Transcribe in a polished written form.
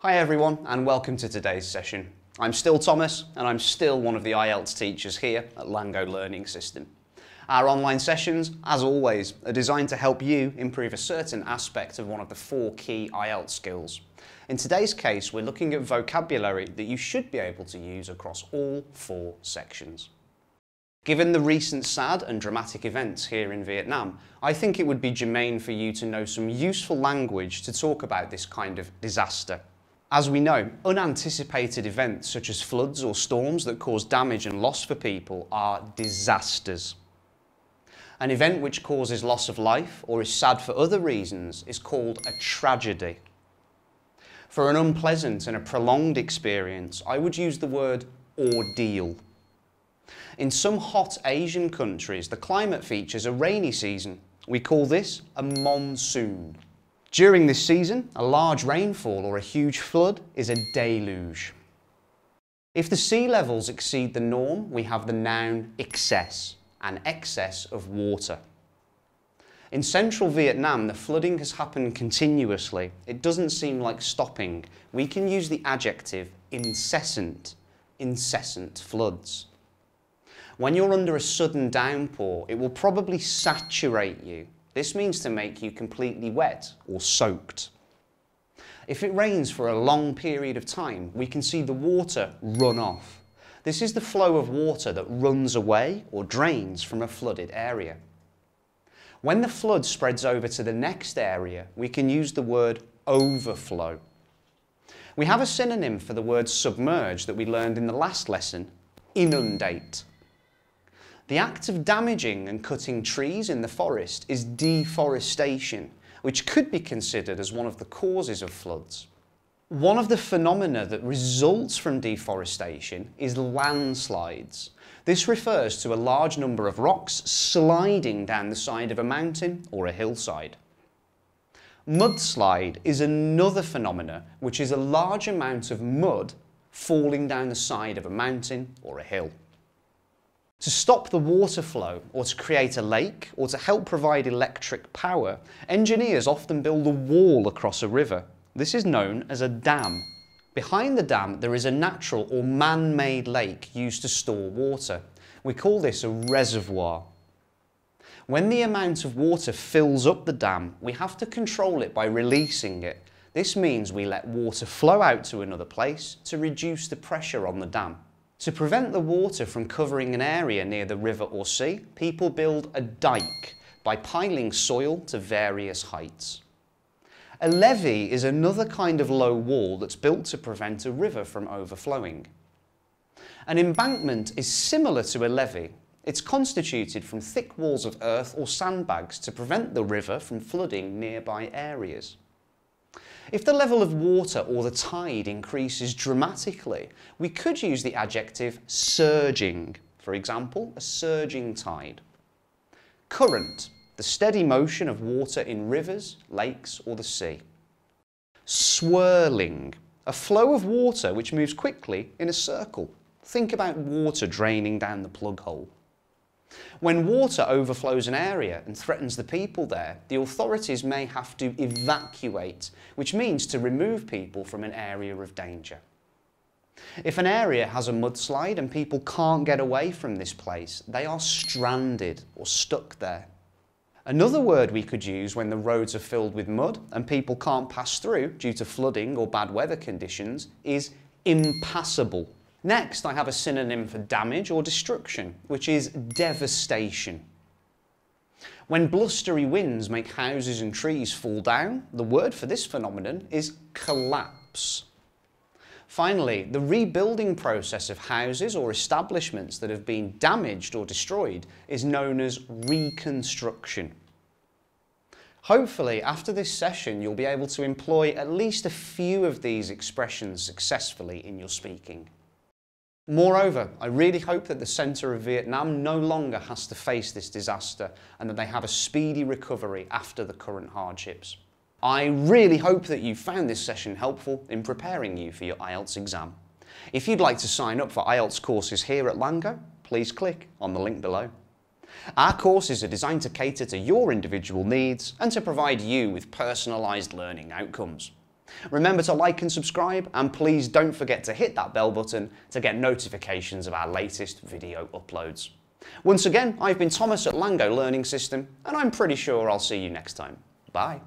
Hi everyone and welcome to today's session. I'm still Thomas and I'm still one of the IELTS teachers here at LangGo Learning System. Our online sessions, as always, are designed to help you improve a certain aspect of one of the 4 key IELTS skills. In today's case, we're looking at vocabulary that you should be able to use across all 4 sections. Given the recent sad and dramatic events here in Vietnam, I think it would be germane for you to know some useful language to talk about this kind of disaster. As we know, unanticipated events such as floods or storms that cause damage and loss for people are disasters. An event which causes loss of life or is sad for other reasons is called a tragedy. For an unpleasant and a prolonged experience, I would use the word ordeal. In some hot Asian countries, the climate features a rainy season. We call this a monsoon. During this season, a large rainfall or a huge flood is a deluge. If the sea levels exceed the norm, we have the noun excess, an excess of water. In central Vietnam, the flooding has happened continuously. It doesn't seem like stopping. We can use the adjective incessant, incessant floods. When you're under a sudden downpour, it will probably saturate you. This means to make you completely wet or soaked. If it rains for a long period of time, we can see the water run off. This is the flow of water that runs away or drains from a flooded area. When the flood spreads over to the next area, we can use the word overflow. We have a synonym for the word submerge that we learned in the last lesson, inundate. The act of damaging and cutting trees in the forest is deforestation, which could be considered as one of the causes of floods. One of the phenomena that results from deforestation is landslides. This refers to a large number of rocks sliding down the side of a mountain or a hillside. Mudslide is another phenomena, which is a large amount of mud falling down the side of a mountain or a hill. To stop the water flow, or to create a lake, or to help provide electric power, engineers often build a wall across a river. This is known as a dam. Behind the dam, there is a natural or man-made lake used to store water. We call this a reservoir. When the amount of water fills up the dam, we have to control it by releasing it. This means we let water flow out to another place to reduce the pressure on the dam. To prevent the water from covering an area near the river or sea, people build a dike by piling soil to various heights. A levee is another kind of low wall that's built to prevent a river from overflowing. An embankment is similar to a levee. It's constituted from thick walls of earth or sandbags to prevent the river from flooding nearby areas. If the level of water or the tide increases dramatically, we could use the adjective surging. For example, a surging tide. Current, the steady motion of water in rivers, lakes or the sea. Swirling, a flow of water which moves quickly in a circle. Think about water draining down the plug hole. When water overflows an area and threatens the people there, the authorities may have to evacuate, which means to remove people from an area of danger. If an area has a mudslide and people can't get away from this place, they are stranded or stuck there. Another word we could use when the roads are filled with mud and people can't pass through due to flooding or bad weather conditions is impassable. Next, I have a synonym for damage or destruction, which is devastation. When blustery winds make houses and trees fall down, the word for this phenomenon is collapse. Finally, the rebuilding process of houses or establishments that have been damaged or destroyed is known as reconstruction. Hopefully, after this session, you'll be able to employ at least a few of these expressions successfully in your speaking. Moreover, I really hope that the centre of Vietnam no longer has to face this disaster and that they have a speedy recovery after the current hardships. I really hope that you found this session helpful in preparing you for your IELTS exam. If you'd like to sign up for IELTS courses here at LangGo, please click on the link below. Our courses are designed to cater to your individual needs and to provide you with personalised learning outcomes. Remember to like and subscribe, and please don't forget to hit that bell button to get notifications of our latest video uploads. Once again, I've been Thomas at LangGo Learning System, and I'm pretty sure I'll see you next time. Bye.